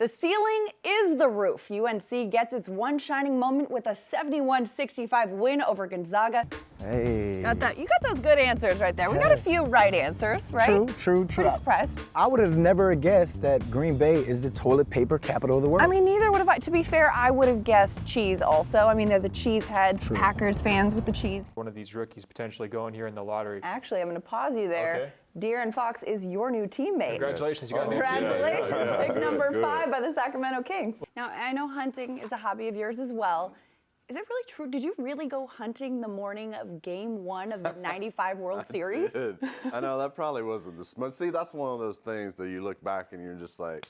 The ceiling is the roof. UNC gets its one shining moment with a 71-65 win over Gonzaga. Hey. Got that? You got those good answers right there. We got a few right answers, right? True. Pretty surprised. I would have never guessed that Green Bay is the toilet paper capital of the world. I mean, neither would have I. To be fair, I would have guessed cheese also. I mean, they're the cheese heads, True. Packers fans with the cheese. One of these rookies potentially going here in the lottery. Actually, I'm going to pause you there. Okay. De'Aaron Fox is your new teammate. Congratulations, you got an answer. Congratulations, Yeah. pick number Good. 5 by the Sacramento Kings. Now, I know hunting is a hobby of yours as well. Is it really true? Did you really go hunting the morning of Game 1 of the '95 World Series? Did. I know that probably wasn't the smart. See, that's one of those things that you look back and you're just like,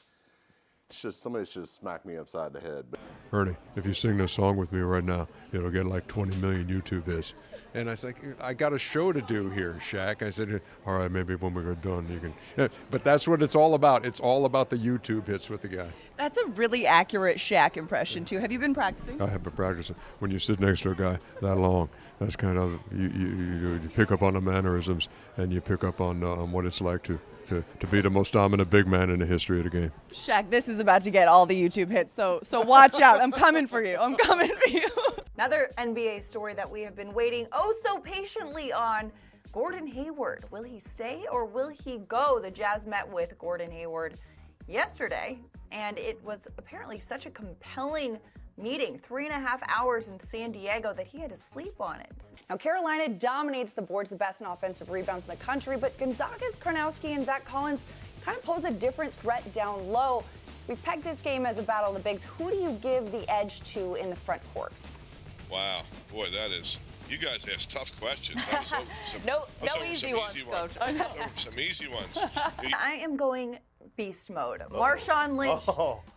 somebody should smack me upside the head. Ernie, if you sing this song with me right now, it'll get like 20 million YouTube hits. And I said, I got a show to do here, Shaq. I said, all right, maybe when we're done, you can. Yeah, but that's what it's all about. It's all about the YouTube hits with the guy. That's a really accurate Shaq impression, too. Have you been practicing? I have been practicing. When you sit next to a guy that long, that's kind of, you pick up on the mannerisms and you pick up on what it's like to be the most dominant big man in the history of the game. Shaq, this is about to get all the YouTube hits, so watch out. I'm coming for you. I'm coming for you. Another NBA story that we have been waiting so patiently on. Gordon Hayward. Will he stay or will he go? The Jazz met with Gordon Hayward yesterday, and it was apparently such a compelling meeting, 3.5 hours in San Diego, that he had to sleep on it. Now, Carolina dominates the boards, the best in offensive rebounds in the country, but Gonzaga's Karnowski and Zach Collins kind of pose a different threat down low. We pegged this game as a battle of the bigs. Who do you give the edge to in the front court? Wow, boy, that is. You guys asked tough questions. That was No easy ones, Coach. There were some easy ones. I am going beast mode. Marshawn Lynch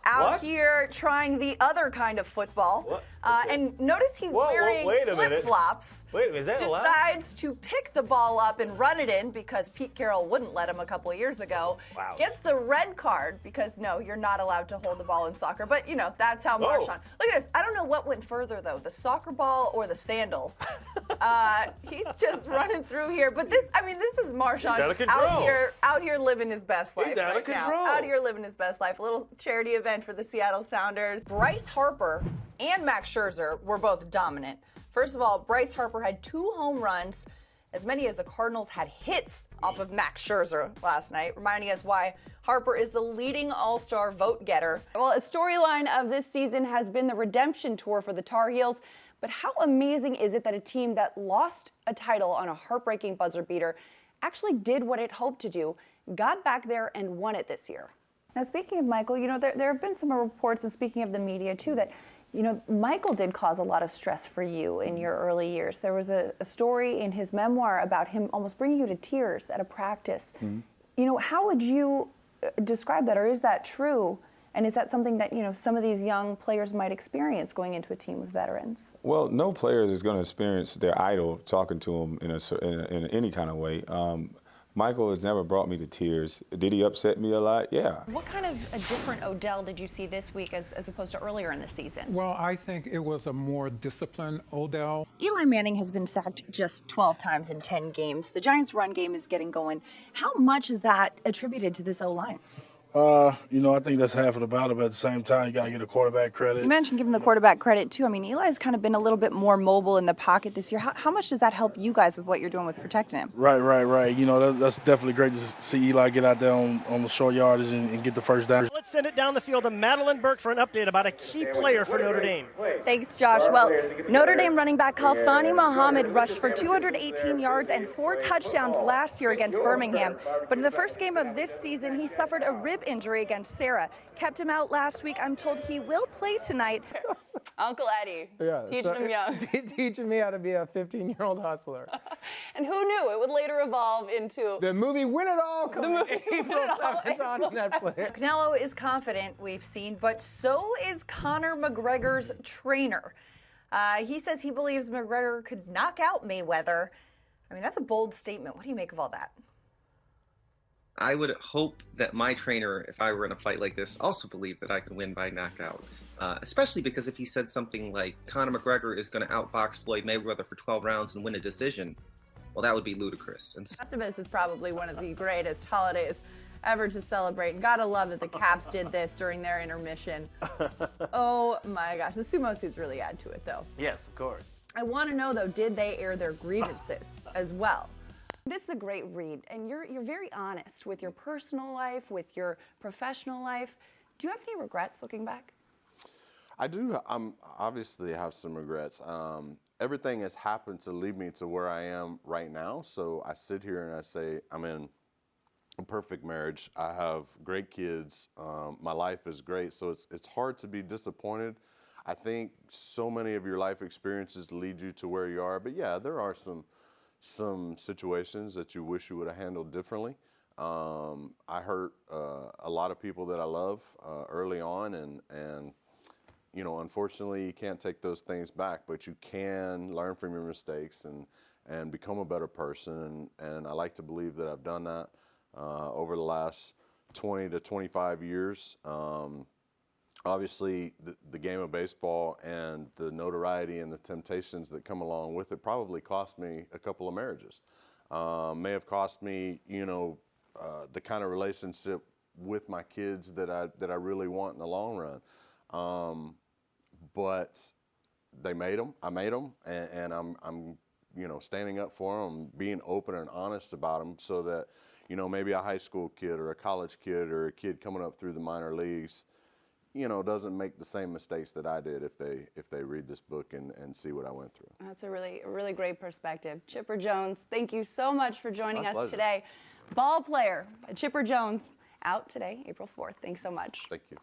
out here trying the other kind of football. And notice he's wearing flip-flops. Wait a minute, is that allowed? Decides to pick the ball up and run it in because Pete Carroll wouldn't let him a couple of years ago. Wow. Gets the red card because, no, you're not allowed to hold the ball in soccer. But, that's how Marshawn. Look at this. I don't know what went further, though, the soccer ball or the sandal. He's just running through here. But this is Marshawn out here living his best life. He's out of control. Out here living his best life. A little charity event for the Seattle Sounders. Bryce Harper and Max Scherzer were both dominant. First of all, Bryce Harper had 2 home runs, as many as the Cardinals had hits off of Max Scherzer last night, reminding us why Harper is the leading all-star vote getter. Well, a storyline of this season has been the redemption tour for the Tar Heels, but how amazing is it that a team that lost a title on a heartbreaking buzzer beater actually did what it hoped to do, got back there and won it this year. Now, speaking of Michael, there have been some reports, and speaking of the media too, that Michael did cause a lot of stress for you in your early years. There was a story in his memoir about him almost bringing you to tears at a practice. Mm-hmm. How would you describe that, or is that true? And is that something that some of these young players might experience going into a team with veterans? Well, no player is going to experience their idol talking to them in any kind of way. Michael has never brought me to tears. Did he upset me a lot? Yeah. What kind of a different Odell did you see this week as opposed to earlier in the season? Well, I think it was a more disciplined Odell. Eli Manning has been sacked just 12 times in 10 games. The Giants' run game is getting going. How much is that attributed to this O-line? I think that's half of the battle, but at the same time, you got to get a quarterback credit. You mentioned giving the quarterback credit, too. I mean, Eli's kind of been a little bit more mobile in the pocket this year. How much does that help you guys with what you're doing with protecting him? Right. That's definitely great to see Eli get out there on the short yardage and get the first down. Let's send it down the field to Madelyn Burke for an update about a key player for Notre Dame. Thanks, Josh. Well, Notre Dame running back Khalfani Muhammad rushed for 218 yards and 4 touchdowns last year against Birmingham. But in the first game of this season, he suffered a rib injury against Sarah. Kept him out last week. I'm told he will play tonight. Uncle Eddie, teaching him young. Teaching me how to be a 15-year-old hustler. And who knew it would later evolve into the movie Win It All coming April 7th on Netflix. Canelo is confident, we've seen, but so is Conor McGregor's trainer. He says he believes McGregor could knock out Mayweather. I mean, that's a bold statement. What do you make of all that? I would hope that my trainer, if I were in a fight like this, also believed that I could win by knockout. Especially because if he said something like Conor McGregor is going to outbox Floyd Mayweather for 12 rounds and win a decision, well, that would be ludicrous. And Festivus is probably one of the greatest holidays ever to celebrate. And gotta love that the Caps did this during their intermission. Oh my gosh, the sumo suits really add to it though. Yes, of course. I want to know though, did they air their grievances as well? This is a great read, and you're very honest with your personal life, with your professional life. Do you have any regrets looking back? I do. Obviously have some regrets. Everything has happened to lead me to where I am right now. So I sit here and I say I'm in a perfect marriage. I have great kids. My life is great. So it's hard to be disappointed. I think so many of your life experiences lead you to where you are. But yeah, there are some situations that you wish you would have handled differently. I hurt a lot of people that I love early on, and you know, unfortunately, you can't take those things back, but you can learn from your mistakes and become a better person. And I like to believe that I've done that over the last 20 to 25 years. Obviously, the game of baseball and the notoriety and the temptations that come along with it probably cost me a couple of marriages. May have cost me, you know, the kind of relationship with my kids that I really want in the long run. But they made them. I made them, and I'm you know, standing up for them, being open and honest about them, so that, you know, maybe a high school kid or a college kid or a kid coming up through the minor leagues, you know, doesn't make the same mistakes that I did if they read this book and see what I went through. That's a really great perspective. Chipper Jones, thank you so much for joining My us pleasure. today. Ball player Chipper Jones, out today, April 4th. Thanks so much. Thank you.